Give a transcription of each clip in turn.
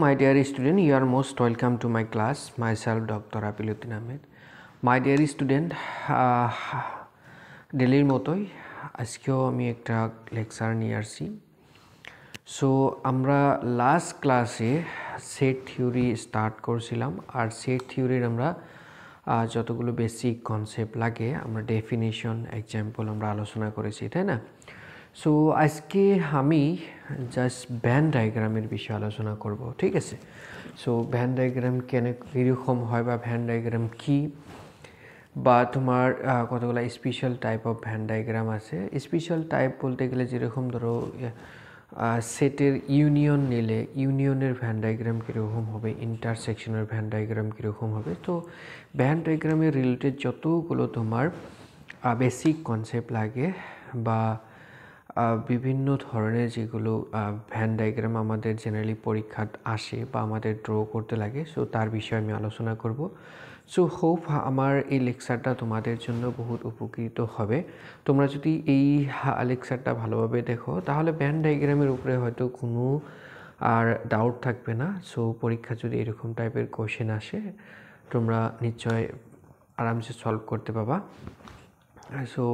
my dear student, you are most welcome to my class. Myself, Dr. Apiluddin Ahmed. My dear student, ডেলির মতোই আজকেও আমি একটা lecture নিয়ে আসছি। সো আমরা লাস্ট ক্লাসে সেট থিওরি স্টার্ট করছিলাম, আর সেট থিওরির আমরা যতগুলো বেসিক কনসেপ্ট লাগে আমরা ডেফিনেশন, এক্সাম্পল আমরা আলোচনা করেছি, তাই না? সো আজকে আমি জাস্ট ভ্যান ডায়াগ্রামের বিষয়ে আলোচনা করব, ঠিক আছে? সো ভ্যান ডায়াগ্রাম কীরকম হয় বা ভ্যান ডায়াগ্রাম কী, বা তোমার কতগুলো special type of van diagram আছে। স্পেশাল টাইপ বলতে গেলে যেরকম ধরো সেটের ইউনিয়ন নিলে ইউনিয়নের ভ্যান ডায়াগ্রাম কীরকম হবে, ইন্টারসেকশনের ভ্যান ডায়াগ্রাম কীরকম হবে। তো ভ্যান ডায়াগ্রামের রিলেটেড যতগুলো তোমার বেসিক কনসেপ্ট লাগে বা বিভিন্ন ধরনের যেগুলো ভ্যান ডায়াগ্রাম আমাদের জেনারেলি পরীক্ষাত আসে বা আমাদের ড্র করতে লাগে, সো তার বিষয়ে আমি আলোচনা করব। সো হোপ আমার এই লেকচারটা তোমাদের জন্য বহুত উপকৃত হবে। তোমরা যদি এই লেকচারটা ভালোভাবে দেখো তাহলে ভ্যান ডায়াগ্রামের উপরে হয়তো কোনো আর ডাউট থাকবে না। সো পরীক্ষা যদি এরকম টাইপের কোশ্চেন আসে তোমরা নিশ্চয় আরামসে সলভ করতে পারবা। সো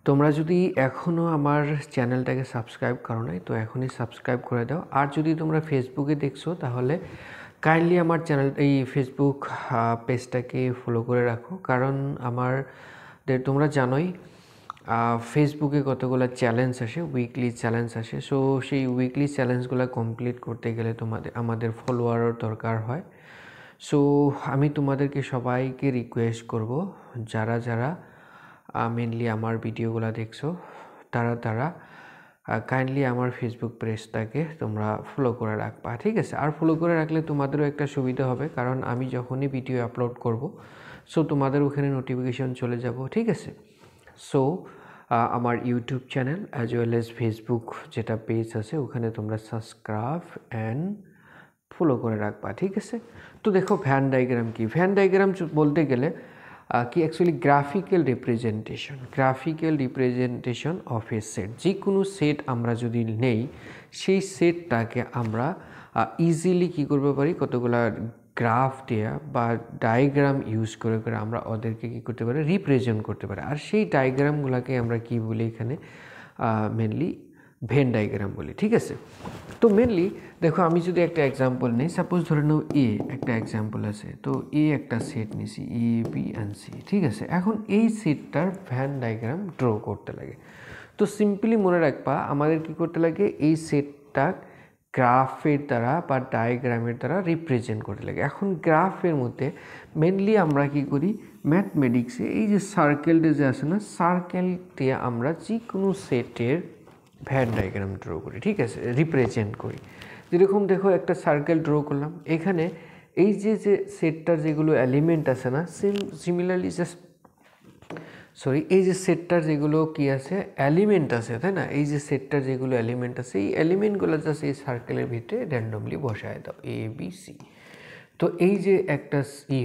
তোমরা যদি এখনও আমার চ্যানেলটাকে সাবস্ক্রাইব করো নাই তো এখনই সাবস্ক্রাইব করে দাও। আর যদি তোমরা ফেসবুকে দেখছো তাহলে কাইন্ডলি আমার চ্যানেল এই ফেসবুক পেজটাকে ফলো করে রাখো, কারণ তোমরা জানোই ফেসবুকে কতগুলো চ্যালেঞ্জ আসে, উইকলি চ্যালেঞ্জ আসে। সো সেই উইকলি চ্যালেঞ্জগুলো কমপ্লিট করতে গেলে আমাদের ফলোয়ারও দরকার হয়। সো আমি তোমাদেরকে সবাইকে রিকোয়েস্ট করব, যারা মেনলি আমার ভিডিওগুলো দেখছো তারা কাইন্ডলি আমার ফেসবুক পেজটাকে তোমরা ফলো করে রাখবা, ঠিক আছে? আর ফলো করে রাখলে তোমাদেরও একটা সুবিধা হবে, কারণ আমি যখনই ভিডিও আপলোড করব সো তোমাদের ওখানে নোটিফিকেশন চলে যাব, ঠিক আছে? সো আমার YouTube channel as well as Facebook যেটা পেজ আছে ওখানে তোমরা সাবস্ক্রাইব অ্যান্ড ফলো করে রাখবা, ঠিক আছে? তো দেখো ভ্যান ডায়াগ্রাম কি। ভ্যান ডায়াগ্রাম বলতে গেলে কি actually graphical representation of A set. যে কোনো সেট আমরা যদি নেই সেই সেটটাকে আমরা ইজিলি কী করতে পারি, কতগুলা গ্রাফ দেয়া বা ডায়াগ্রাম ইউজ করে আমরা ওদেরকে কী করতে পারি, রিপ্রেজেন্ট করতে পারি। আর সেই ডায়াগ্রামগুলোকে আমরা কি বলি এখানে মেনলি ভেন ডায়াগ্রাম বলি, ঠিক আছে? তো মেনলি দেখো আমি যদি একটা এক্সাম্পল নিই, সাপোজ ধরে নাও একটা এক্সাম্পল আছে। তো একটা সেট নিছি এ বি অ্যান্ড সি, ঠিক আছে? এখন এই সেটটার ভ্যান ডায়াগ্রাম ড্র করতে লাগে। তো সিম্পলি মনে রাখবা আমাদের কি করতে লাগে, এই সেটটা গ্রাফের দ্বারা বা ডায়াগ্রামের দ্বারা রিপ্রেজেন্ট করতে লাগে। এখন গ্রাফের মধ্যে মেনলি আমরা কি করি, ম্যাথমেটিক্সে এই যে সার্কেলটা যে আছে না, সার্কেল দিয়ে আমরা যে কোনো সেটের ভ্যান ডায়াগ্রাম ড্র করি, ঠিক আছে? রিপ্রেজেন্ট করি। যেরকম দেখো একটা সার্কেল ড্র করলাম, এখানে এই যে সেটটার যেগুলো এলিমেন্ট আছে না, সিমিলারলি এই যে সেটটার যেগুলো কি আছে এলিমেন্ট আছে, তাই না? এই যে সেটটার যেগুলো এলিমেন্ট আছে এই এলিমেন্টগুলো জাস্ট এই সার্কেলের ভিতরে র্যান্ডমলি বসায় দাও, এ বি সি। তো এই যে একটা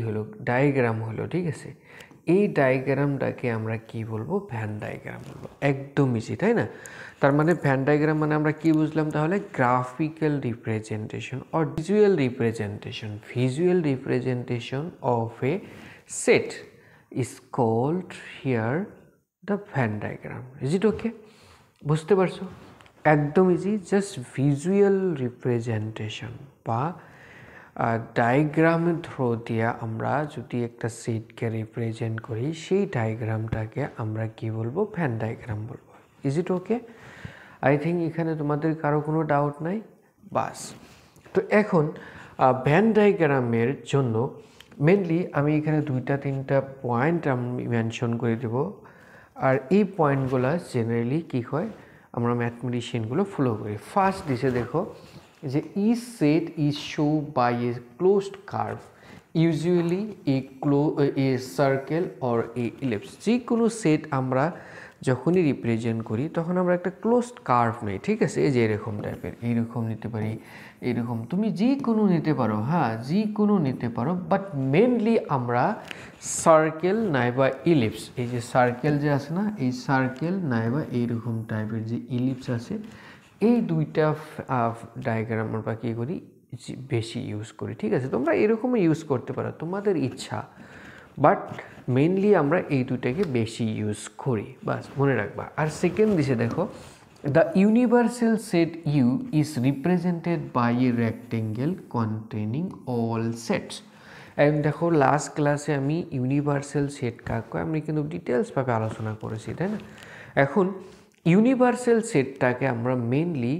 হলো ডায়াগ্রাম হলো, ঠিক আছে? এই ডায়াগ্রামটাকে আমরা কি বলবো, ভ্যান ডায়াগ্রাম বলবো। একদম ইজি, তাই না? তার মানে ভ্যান ডায়াগ্রাম মানে আমরা কি বুঝলাম তাহলে, graphical representation or visual representation of A set is called here the Venn diagram. Is it okay? বুঝতে পারছো? একদম ইজি, জাস্ট ভিজুয়াল রিপ্রেজেন্টেশন বা ডায়াগ্রামের থ্রু দিয়ে আমরা যদি একটা সেটকে রিপ্রেজেন্ট করি সেই ডায়াগ্রামটাকে আমরা কি বলবো, ভ্যান ডায়াগ্রাম বলবো। Is it okay? I think এখানে তোমাদের কারো কোনো ডাউট নাই। বাস, তো এখন ভ্যান ডায়াগ্রামের জন্য মেনলি আমি এখানে 2-3টা পয়েন্ট আমি মেনশন করে দেব। আর এই পয়েন্টগুলো জেনারেলি কী হয় আমরা ম্যাথমেটিশিয়ানগুলো ফলো করি। ফার্স্ট দিছে দেখো যে each set is show by a closed curve, usually a circle or a ellipse. যে কোনো সেট আমরা যখনই রিপ্রেজেন্ট করি তখন আমরা একটা ক্লোজড কার্ভ নেই, ঠিক আছে? এই যে এরকম টাইপের, এইরকম নিতে পারি, এরকম তুমি যে কোনো নিতে পারো, হ্যাঁ যে কোনো নিতে পারো, বাট মেনলি আমরা সার্কেল নাইবা ইলিপস, এই যে সার্কেল যে আছে না, এই সার্কেল নাইবা এইরকম টাইপের যে ইলিপস আছে, এই দুইটা ডায়াগ্রাম আমরা কী করি বেশি ইউজ করি, ঠিক আছে? তোমরা এরকমও ইউজ করতে পারো, তোমাদের ইচ্ছা, বাট মেইনলি আমরা এই দুটাকে বেশি ইউজ করি, বাস মনে রাখবা। আর সেকেন্ড দিছে দেখো, the universal set U is represented by a rectangle containing all sets. এবং দেখো লাস্ট ক্লাসে আমি ইউনিভার্সাল সেট কাকে আমি কিন্তু ডিটেলসভাবে আলোচনা করেছি, তাই না? এখন ইউনিভার্সাল সেটটাকে আমরা মেনলি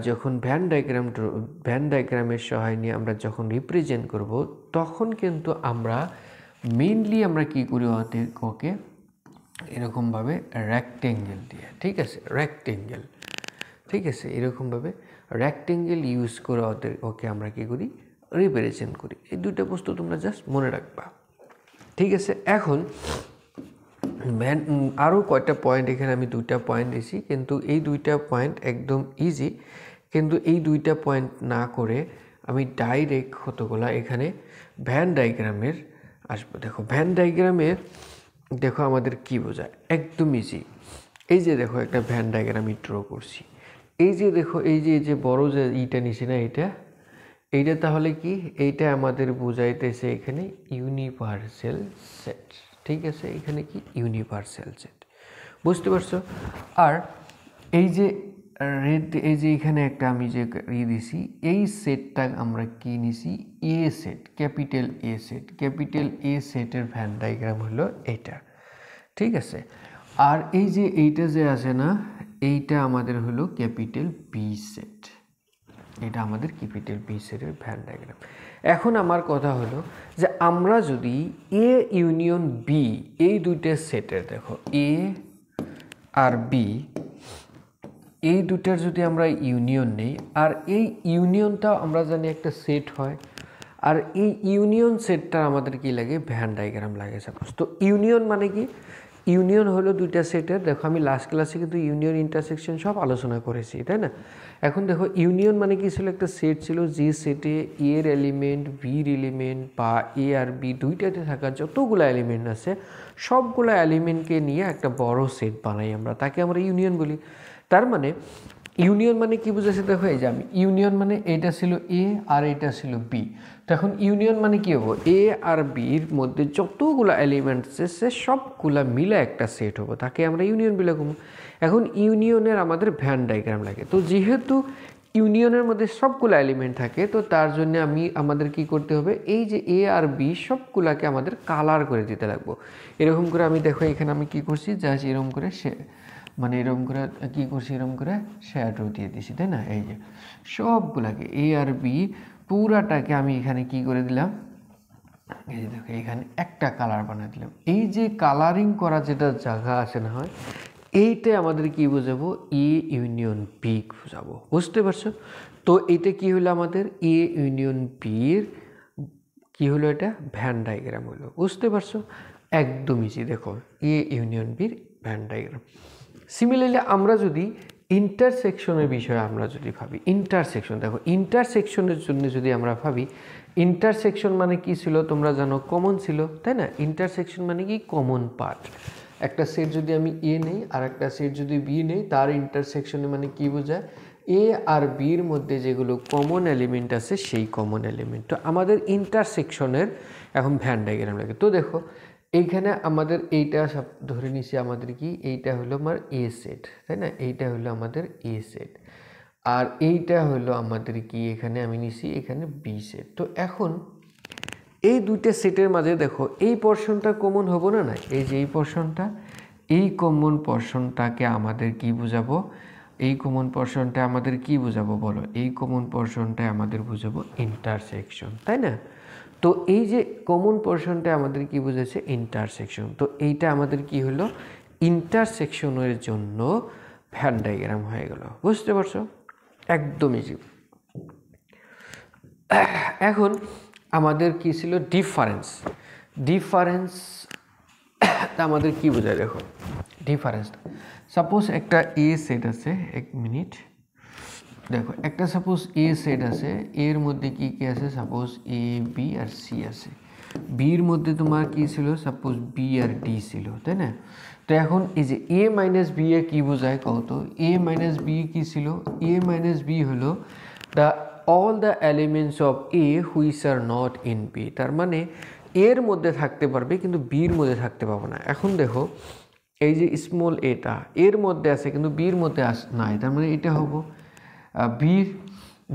যখন ভ্যান ডায়াগ্রামের সহায় নিয়ে আমরা যখন রিপ্রেজেন্ট করব, তখন কিন্তু আমরা মেইনলি আমরা কী করি ওকে এরকমভাবে রেক্টেঙ্গেল দিয়ে, ঠিক আছে? রেক্টেঙ্গেল, ঠিক আছে? এরকমভাবে রেক্টেঙ্গেল ইউজ করে ওকে আমরা কী করি রিপ্রেজেন্ট করি। এই দুইটা বস্তু তোমরা জাস্ট মনে রাখবা, ঠিক আছে? এখন আরও কয়টা পয়েন্ট এখানে আমি দুইটা পয়েন্ট দিয়েছি, কিন্তু এই দুইটা পয়েন্ট একদম ইজি, কিন্তু এই দুইটা পয়েন্ট না করে আমি ডাইরেক্ট কতগুলা এখানে ভ্যান ডায়াগ্রামের আসবো। দেখো ভ্যান ডায়াগ্রামের দেখো আমাদের কি বোঝায়, একদম ইজি। এই যে দেখো একটা ভ্যান ডায়াগ্রাম আমি ড্র করছি, এই যে দেখো এই যে বড় যে ইটা নিছি না, এইটা তাহলে কি, এইটা আমাদের বোঝাইতেছে এখানে ইউনিভার্সাল সেট, ঠিক আছে? এখানে কি ইউনিভার্সাল সেট, বুঝতে পারছো? আর এই যে রেড, এই যে এখানে একটা আমি যে দিছি, এই সেটটা আমরা কি নিছি A set, capital A set. Capital A সেটের ভ্যান ডায়াগ্রাম হলো এটা, ঠিক আছে? আর এই যে এইটা যে আছে না, এইটা আমাদের হলো ক্যাপিটাল বি সেট, এটা আমাদের ক্যাপিটাল বি সেটের ভ্যান ডায়াগ্রাম। এখন আমার কথা হলো যে আমরা যদি এ ইউনিয়ন বি এই দুইটা সেটের, দেখো এ আর বি এই দুটার যদি আমরা ইউনিয়ন নেই, আর এই ইউনিয়নটাও আমরা জানি একটা সেট হয়, আর এই ইউনিয়ন সেটটা আমাদের কি লাগে ভ্যান ডায়াগ্রাম লাগে সাপোজ। তো ইউনিয়ন মানে কি, ইউনিয়ন হলো দুইটা সেটের, দেখো আমি লাস্ট ক্লাসে কিন্তু ইউনিয়ন ইন্টারসেকশন সব আলোচনা করেছি, তাই না? এখন দেখো ইউনিয়ন মানে কি ছিল, একটা সেট ছিল যে সেটে এর এলিমেন্ট বির এলিমেন্ট বা এ আর বি দুইটাতে থাকা যতগুলো এলিমেন্ট আছে সবগুলো এলিমেন্টকে নিয়ে একটা বড় সেট বানাই আমরা, তাকে আমরা ইউনিয়ন বলি। তার মানে ইউনিয়ন মানে কি বুঝেছে, দেখো এই যে আমি ইউনিয়ন মানে এইটা ছিল এ আর এটা ছিল বি, তো এখন ইউনিয়ন মানে কি হবো, এ আর বির মধ্যে যতগুলো এলিমেন্ট আছে সে সবগুলা মিলে একটা সেট হবো, তাকে আমরা ইউনিয়ন বলে কমু। এখন ইউনিয়নের আমাদের ভ্যান ডায়াগ্রাম লাগে, তো যেহেতু ইউনিয়নের মধ্যে সবগুলো এলিমেন্ট থাকে, তো তার জন্য আমাদের কি করতে হবে, এই যে এ আর বি সবগুলাকে আমাদের কালার করে দিতে লাগবো। এরকম করে আমি দেখো এখানে আমি কি করছি, জাস্ট এরকম করে মানে এরকম করে কী করছি, এরকম করে শ্যাডো দিয়ে দিছি, তাই না? এই যে সবগুলাকে এ আর বি পুরাটাকে আমি এখানে কি করে দিলাম, এই যে দেখো এখানে একটা কালার বানিয়ে দিলাম। এই যে কালারিং করা যেটা জায়গা আছে না হয়, এইটাই আমাদের কি বোঝাবো, এ ইউনিয়ন বি বোঝাবো, বুঝতে পারছো? তো এইটা কি হলো আমাদের এ ইউনিয়ন বির কি হলো, এটা ভ্যান ডায়াগ্রাম হলো, বুঝতে পারছো? একদম ইজি। দেখো এ ইউনিয়ন বির ভ্যান ডায়াগ্রাম। সিমিলারলি আমরা যদি ইন্টারসেকশনের বিষয়ে আমরা যদি ভাবি, ইন্টারসেকশন, দেখো ইন্টারসেকশনের জন্য যদি আমরা ভাবি, ইন্টারসেকশন মানে কি ছিল তোমরা জানো, কমন ছিল, তাই না? ইন্টারসেকশন মানে কি কমন পার্ট, একটা সেট যদি আমি এ নেই আর একটা সেট যদি বি নেই, তার ইন্টারসেকশনে মানে কি বোঝায়, এ আর বির মধ্যে যেগুলো কমন এলিমেন্ট আছে সেই কমন এলিমেন্ট। তো আমাদের ইন্টারসেকশনের এখন ভ্যান ডায়াগ্রাম লাগে। তো দেখো এইখানে আমাদের এইটা সব ধরে নিছি, আমাদের কি এইটা হলো আমার এ সেট, তাই না? এইটা হলো আমাদের এ সেট, আর এইটা হলো আমাদের কি এখানে আমি নিছি এখানে বি সেট। তো এখন এই দুইটা সেটের মাঝে দেখো এই পোরশনটা কমন হবো না, না এই যে এই পোরশনটা, এই কমন পোরশনটাকে আমাদের কি বুঝাবো, এই কমন পোরশনটা আমাদের কি বুঝাবো বলো, এই কমন পোরশনটা আমাদের বুঝাবো ইন্টারসেকশন, তাই না? তো এই যে কমন পোরশনটা আমাদের কি বুঝেছে, ইন্টারসেকশন। তো এইটা আমাদের কি হলো, ইন্টারসেকশনের জন্য ভ্যান ডায়াগ্রাম হয়ে গেল, বুঝতে পারছো? একদম ইজি। এখন আমাদের কি ছিল ডিফারেন্স, আমাদের কি বোঝায়, দেখো ডিফারেন্স, সাপোজ একটা এ সেট আছে, এক মিনিট, দেখো একটা সাপোজ এ সেট আছে, এর মধ্যে কি কি আছে, suppose A B R C আছে, বির মধ্যে তোমার কি ছিল, সাপোজ বি আর ডি ছিল, তাই না? তো এখন এই যে এ মাইনাস বি এ কি বোঝায় কত, এ মাইনাস বি কি ছিল, এ মাইনাস বি হলো the all the elements of A which are not in B, তার মানে এর মধ্যে থাকতে পারবে কিন্তু বির মধ্যে থাকতে পারবো না। এখন দেখো এই যে স্মল এটা এর মধ্যে আছে কিন্তু বির মধ্যে নাই, তার মানে এটা হবো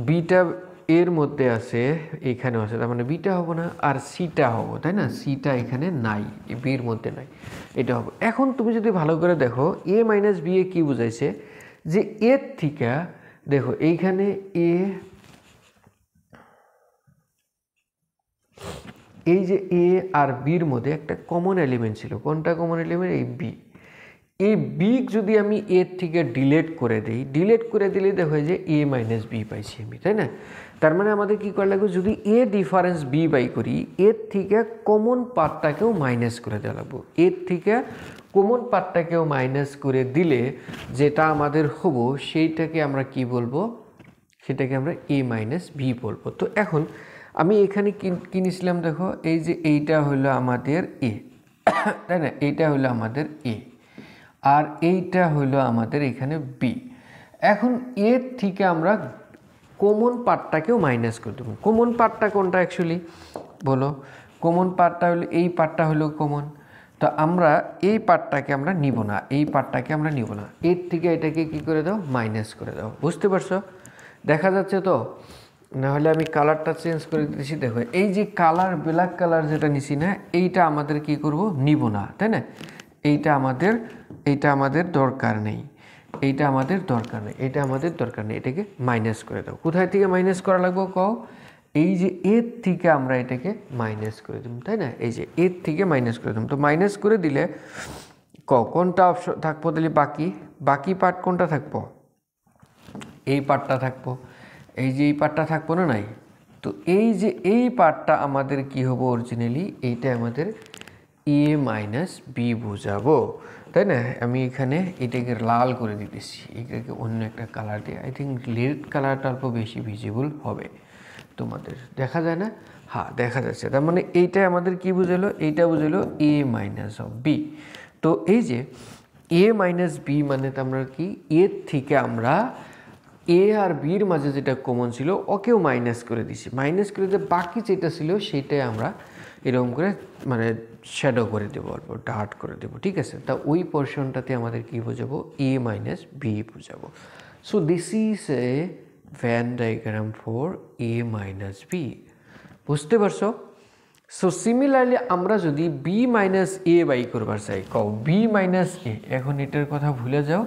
বিটা এর মধ্যে আছে, এখানেও আছে, তার মানে বিটা হবো না, আর সিটা হবো, তাই না? সিটা এখানে নাই, বির মধ্যে নাই, এটা হবো। এখন তুমি যদি ভালো করে দেখো এ মাইনাস বি এ কী বুঝাইছে, যে এর থেকে দেখো এইখানে এই যে এ আর বির মধ্যে একটা কমন এলিমেন্ট ছিল। কোনটা কমন এলিমেন্ট? এই বি। এই বি যদি আমি এর থেকে ডিলেট করে দিই, ডিলেট করে দিলে দেখো যে এ মাইনাস বি পাইছি আমি, তাই না? তার মানে আমাদের কী করা লাগবে, যদি এ ডিফারেন্স বি বাই করি, এর থেকে কমন পার্টটাকেও মাইনাস করে দেওয়া লাগবে। এর থেকে কমন পার্টটাকেও মাইনাস করে দিলে যেটা আমাদের হবো সেইটাকে আমরা কি বলবো, সেটাকে আমরা এ মাইনাস বি বলবো। তো এখন আমি এখানে কি নিয়েছিলাম দেখো, এই যে এইটা হলো আমাদের এ, তাই না? এইটা হলো আমাদের এ, আর এইটা হলো আমাদের এখানে বি। এখন এর থেকে আমরা কমন পার্টটাকেও মাইনাস করে দেবো। কমন পার্টটা কোনটা অ্যাকচুয়ালি বলো? কমন পার্টটা হলো এই পার্টটা হলো কমন, তো আমরা এই পার্টটাকে আমরা নিব না, এই পার্টটাকে আমরা নিব না, এর থেকে এটাকে কি করে দাও, মাইনাস করে দাও। বুঝতে পারছো? দেখা যাচ্ছে তো? নাহলে আমি কালারটা চেঞ্জ করে দিতেছি। দেখো এই যে কালার, ব্ল্যাক কালার যেটা নিছি না, এইটা আমাদের কি করব, নিব না, তাই না? এইটা আমাদের দরকার নেই, এইটা আমাদের দরকার নেই, এটা আমাদের দরকার নেই, এটাকে মাইনাস করে দাও। কোথায় থেকে মাইনাস করা লাগবে কও? এই যে এর থেকে আমরা এটাকে মাইনাস করে দেব, তাই না? এই যে এর থেকে মাইনাস করে দেব। তো মাইনাস করে দিলে কোনটা অপশন থাকবো তাহলে? বাকি পার্ট কোনটা থাকবো? এই পার্টটা থাকবো, এই যে এই পার্টটা থাকবো না, নাই? তো এই যে এই পার্টটা আমাদের কি হবো অরিজিনালি, এইটা আমাদের এ মাইনাস বি বোঝাবো, তাই না? আমি এখানে এটাকে লাল করে দিতেছি, এটাকে অন্য একটা কালার দিয়ে। আই থিঙ্ক রেড কালারটা অল্প বেশি ভিজিবল হবে তোমাদের, দেখা যায় না? হ্যাঁ, দেখা যাচ্ছে। তার মানে এইটা আমাদের কি বুঝালো, এইটা বুঝালো এ মাইনাস অফ বি। তো এই যে এ মাইনাস বি মানে তো আমরা কি, এর থেকে আমরা এ আর বির মাঝে যেটা কমন ছিল ওকেও মাইনাস করে দিছি। মাইনাস করে দিয়ে বাকি যেটা ছিল সেটাই আমরা এরকম করে মানে শ্যাডো করে দেবো, অল্প ডার্ট করে দেবো, ঠিক আছে? তা ওই পোর্শনটাতে আমাদের কি বোঝাবো, এ মাইনাস বি বোঝাবো। So this is a Venn diagram for A minus B. বুঝতে পারছো? সো সিমিলারলি আমরা যদি বি মাইনাস এ বাই করবার চাই, কও বি মাইনাস এ, এখন এটার কথা ভুলে যাও,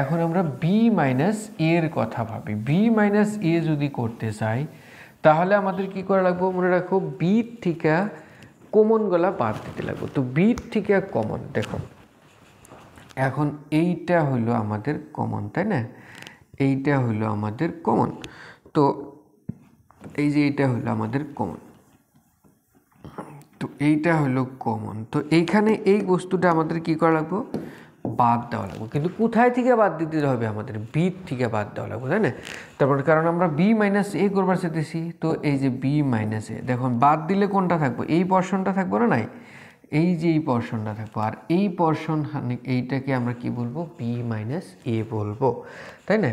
এখন আমরা বি মাইনাস এর কথা ভাবি। বি মাইনাস এ যদি করতে চাই তাহলে আমাদের কি করা লাগবে, মনে রাখো বির থেকে কমনগুলা বাদ দিতে লাগবে। তো বির থেকে কমন দেখো, এখন এইটা হলো আমাদের কমন, তাই না? এইটা হলো আমাদের কমন, তো এই যে এইটা হলো আমাদের কমন, তো এইটা হলো কমন। তো এইখানে এই বস্তুটা আমাদের কি করা লাগবে, বাদ দেওয়া লাগবে। কিন্তু কোথায় থেকে বাদ দিতে হবে, আমাদের বি থেকে বাদ দেওয়া লাগবে, তাই না? তারপর কারণ আমরা বি মাইনাস এ করবার চাইতেছি, তো এই যে বি মাইনাস এ, দেখুন বাদ দিলে কোনটা থাকবো, এই পোর্শনটা থাকবো না, নাই? এই যে এই পোর্শনটা থাকবো, আর এই পোর্শন এইটাকে আমরা কি বলবো, বি মাইনাস এ বলবো, তাই না?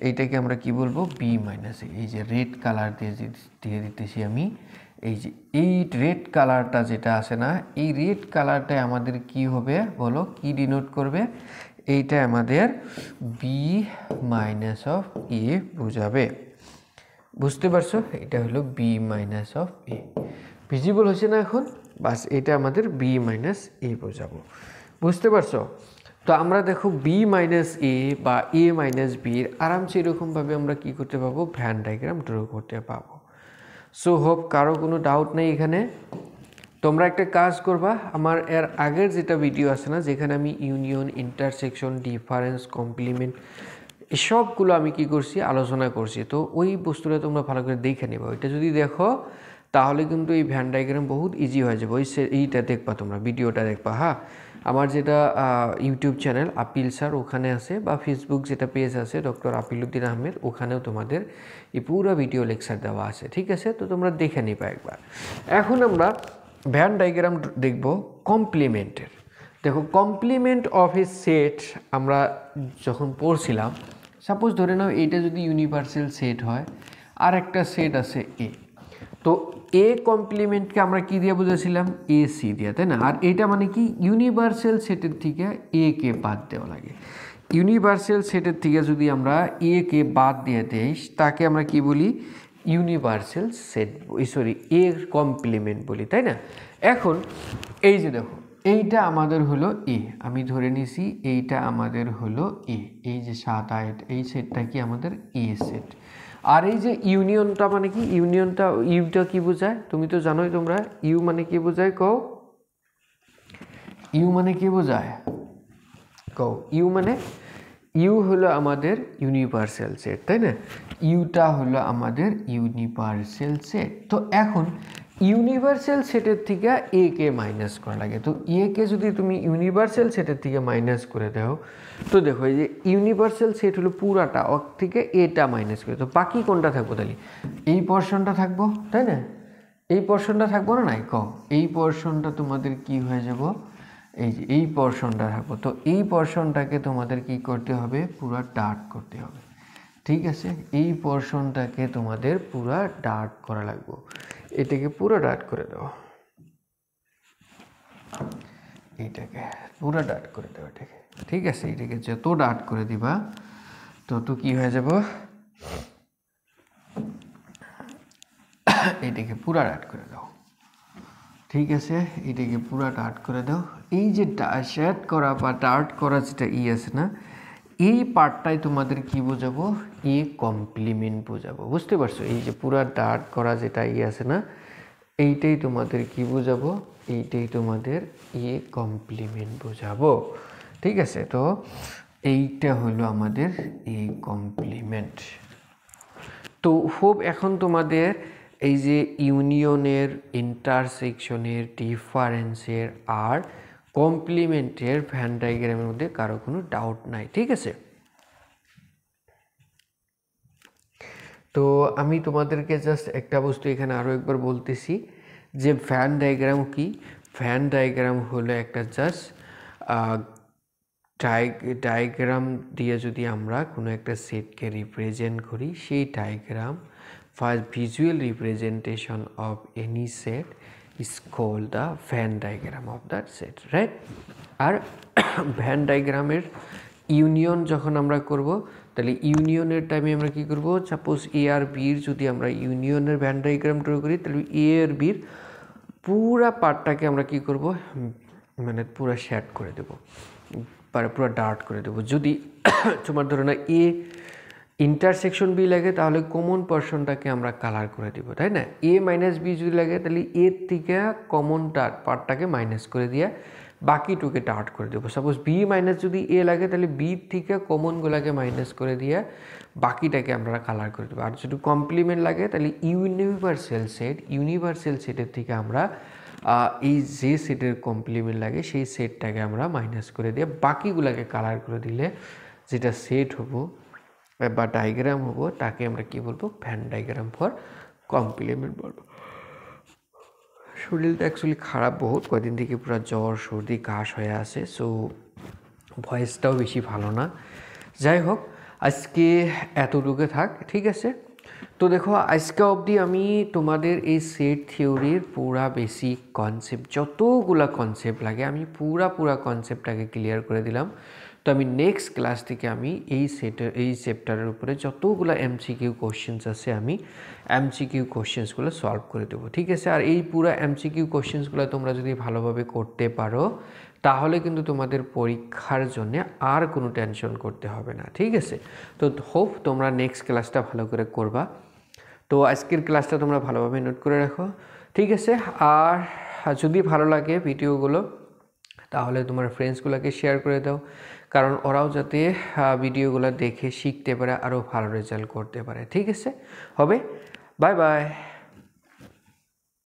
এইটাকে আমরা কি বলবো, বি মাইনাস এ। এই যে রেড কালার দিয়ে দিতেছি আমি, এই যে এই রেড কালারটা যেটা আছে না, এই রেড কালারটাই আমাদের কি হবে বলো, কি ডিনোট করবে, এইটা আমাদের বি মাইনাস অফ এ বোঝাবে। বুঝতে পারছো? এটা হলো B minus of A. Visible হচ্ছে না এখন? বাস এটা আমাদের বি মাইনাস এ বোঝাবো। বুঝতে পারছো? তো আমরা দেখো বি মাইনাস এ বা এ মাইনাস বির আরামসে এরকমভাবে আমরা কি করতে পাবো, ভ্যান ডায়াগ্রাম ড্র করতে পাবো। সো হোপ কারো কোনো ডাউট নেই এখানে। তোমরা একটা কাজ করবা, আমার এর আগের যেটা ভিডিও আছে না, যেখানে আমি ইউনিয়ন, ইন্টারসেকশন, ডিফারেন্স, কমপ্লিমেন্ট এসবগুলো আমি কি করছি, আলোচনা করছি। তো ওই বস্তুটা তোমরা ভালো করে দেখে নেবে। ওইটা যদি দেখো তাহলে কিন্তু এই ভ্যান ডায়াগ্রাম বহুত ইজি হয়ে যাবে। এইটা দেখবা, তোমরা ভিডিওটা দেখবা। হ্যাঁ, আমার যেটা ইউটিউব চ্যানেল আপিল স্যার ওখানে আছে, বা ফেসবুক যেটা পেজ আছে ডক্টর আপিল উদ্দিন আহমেদ, ওখানেও তোমাদের এই পুরো ভিডিও লেকচার দেওয়া আছে, ঠিক আছে? তো তোমরা দেখে নিবা একবার। এখন আমরা ভ্যান ডায়াগ্রাম দেখব কমপ্লিমেন্টের। দেখো কমপ্লিমেন্ট অফ এ সেট আমরা যখন পড়ছিলাম, সাপোজ ধরে নাও এইটা যদি ইউনিভার্সাল সেট হয় আর একটা সেট আছে এ। তো এ কমপ্লিমেন্টকে আমরা কি দিয়ে বুঝেছিলাম, এ সি দিয়ে, তাই না? আর এটা মানে কি, ইউনিভার্সাল সেটের থেকে এ কে বাদ দেওয়া লাগে। ইউনিভার্সাল সেটের থেকে যদি আমরা এ কে বাদ দিয়ে দেই তাকে আমরা কি বলি, ইউনিভার্সাল সেট, সরি এর কমপ্লিমেন্ট বলি, তাই না? এখন এই যে দেখো, এইটা আমাদের হলো এ, আমি ধরে নিছি এইটা আমাদের হলো এ, এই যে 7 8 এই সেটটা কি আমাদের এ সেট। আর এই যে ইউনিয়নটা মানে কি, ইউনিয়নটা ইউটা কি বোঝায় তুমি তো জানোই, তোমরা ইউ মানে কি বোঝায় কও, ইউ মানে কি বোঝায় কও, ইউ হলো আমাদের ইউনিভার্সাল সেট, তাই না? ইউটা হলো আমাদের ইউনিভার্সাল সেট। তো এখন ইউনিভার্সাল সেটের থেকে এ কে মাইনাস করা লাগে। তো এ কে যদি তুমি ইউনিভার্সাল সেটের থেকে মাইনাস করে দাও, তো দেখো এই যে ইউনিভার্সাল সেট হলো পুরাটা, ওর থেকে এটা মাইনাস করে, তো বাকি কোনটা থাকবো তাহলে, এই পোরশনটা থাকবো, তাই না? এই পোরশনটা থাকবো না, নাই কও, এই পোরশনটা তোমাদের কি হয়ে যাব, এই যে এই পোরশনটা থাকবো। তো এই পোরশনটাকে তোমাদের কি করতে হবে, পুরো ডার্ক করতে হবে, ঠিক আছে? এই পোরশনটাকে তোমাদের পুরো ডার্ক করা লাগবে, এটাকে পুরো ডার্ক করে দাও, এইটাকে পুরো ডার্ক করে দাও এটাকে, ঠিক আছে? এটাকে যত ডার্ক করে দিবা তত কি হয়ে যাব, এটাকে পুরো ডার্ক করে দাও, ঠিক আছে? এটাকে পুরো ডার্ক করে দাও। এই যে শেড করা বা ডার্ক করা যেটা আছে না, এই পার্টটাই তোমাদের কি বোঝাবো, এ কমপ্লিমেন্ট বোঝাবো, বুঝতে পারছো? এই যে পুরো ডার্ক করা যেটা আছে না, এইটাই তোমাদের কি বোঝাবো, এইটাই তোমাদের এ কমপ্লিমেন্ট বোঝাবো, ঠিক আছে? তো এইটা হলো আমাদের এ কমপ্লিমেন্ট। তো হোপ এখন তোমাদের এই যে ইউনিয়নের, ইন্টারসেকশনের, ডিফারেন্সের আর কমপ্লিমেন্টের ভ্যান ডায়াগ্রামের মধ্যে কারো কোনো ডাউট নাই, ঠিক আছে? তো আমি তোমাদেরকে জাস্ট একটা বস্তু এখানে আরও একবার বলতেছি যে ভ্যান ডায়াগ্রাম কি। ভ্যান ডায়াগ্রাম হলো একটা জাস্ট ডায়াগ্রাম দিয়ে যদি আমরা কোনো একটা সেটকে রিপ্রেজেন্ট করি, সেই diagram first visual representation of any set is called the Venn diagram of that set, right? আর ভ্যান ডায়াগ্রামের ইউনিয়ন যখন আমরা করব, তাহলে ইউনিয়নের টাইমে আমরা কি করব, সাপোজ এ আর বির যদি আমরা ইউনিয়নের ভ্যান ডায়াগ্রাম ড্র করি, তাহলে এ আর বির পুরা পার্টটাকে আমরা কি করব, মানে পুরো শেড করে দেব, পুরো ডার্ক করে দেবো। যদি তোমার ধরো না এ ইন্টারসেকশন বি লাগে, তাহলে কমন পোরশনটাকে আমরা কালার করে দিব, তাই না? এ মাইনাস বি যদি লাগে, তাহলে এর থেকে কমন পার্টটাকে মাইনাস করে দিয়ে বাকিটুকে ডার্ক করে দেবো। সাপোজ বি মাইনাস যদি এ লাগে, তাহলে বি থেকে কমনগুলোকে মাইনাস করে দিয়ে বাকিটাকে আমরা কালার করে দেবো। আর যদি কমপ্লিমেন্ট লাগে, তাহলে ইউনিভার্সাল সেটের থেকে আমরা এই যে সেটের কমপ্লিমেন্ট লাগে সেই সেটটাকে আমরা মাইনাস করে দিয়ে বাকিগুলোকে কালার করে দিলে যেটা সেট হবো বা ডায়াগ্রাম হবো, তাকে আমরা কি বলবো, ভ্যান ডায়াগ্রাম ফর কমপ্লিমেন্ট বলবো। শরীরটা অ্যাকচুয়ালি খারাপ বহুত, কয়েকদিন থেকে পুরো জ্বর সর্দি কাশ হয়ে আছে, সো ভয়েসটাও বেশি ভালো না। যাই হোক, আজকে এতটুকু থাক, ঠিক আছে? তো দেখো, আজকে অবধি আমি তোমাদের এই সেট থিওরির পুরা বেসিক কনসেপ্ট, যতগুলা কনসেপ্ট লাগে আমি পুরা কনসেপ্টটাকে ক্লিয়ার করে দিলাম। তো আমি নেক্সট ক্লাস থেকে আমি এই চ্যাপ্টারের উপরে যতগুলো এমসিকিউ কোশ্চেন্স আছে, আমি এমসিকিউ কোশ্চেন্সগুলো সলভ করে দেবো, ঠিক আছে? আর এই পুরো এমসিকিউ কোশ্চেন্সগুলো তোমরা যদি ভালোভাবে করতে পারো, তাহলে কিন্তু তোমাদের পরীক্ষার জন্য আর কোনো টেনশন করতে হবে না, ঠিক আছে? তো হোপ তোমরা নেক্সট ক্লাসটা ভালো করে করবা। তো আজকের ক্লাসটা তোমরা ভালোভাবে নোট করে রাখো, ঠিক আছে? আর যদি ভালো লাগে ভিডিওগুলো, তাহলে তোমার ফ্রেন্ডসগুলোকে শেয়ার করে দাও, কারণ ওরাও যাতে ভিডিওগুলো দেখে শিখতে পারে, আরও ভালো রেজাল্ট করতে পারে, ঠিক আছে? হবে, বাই বাই।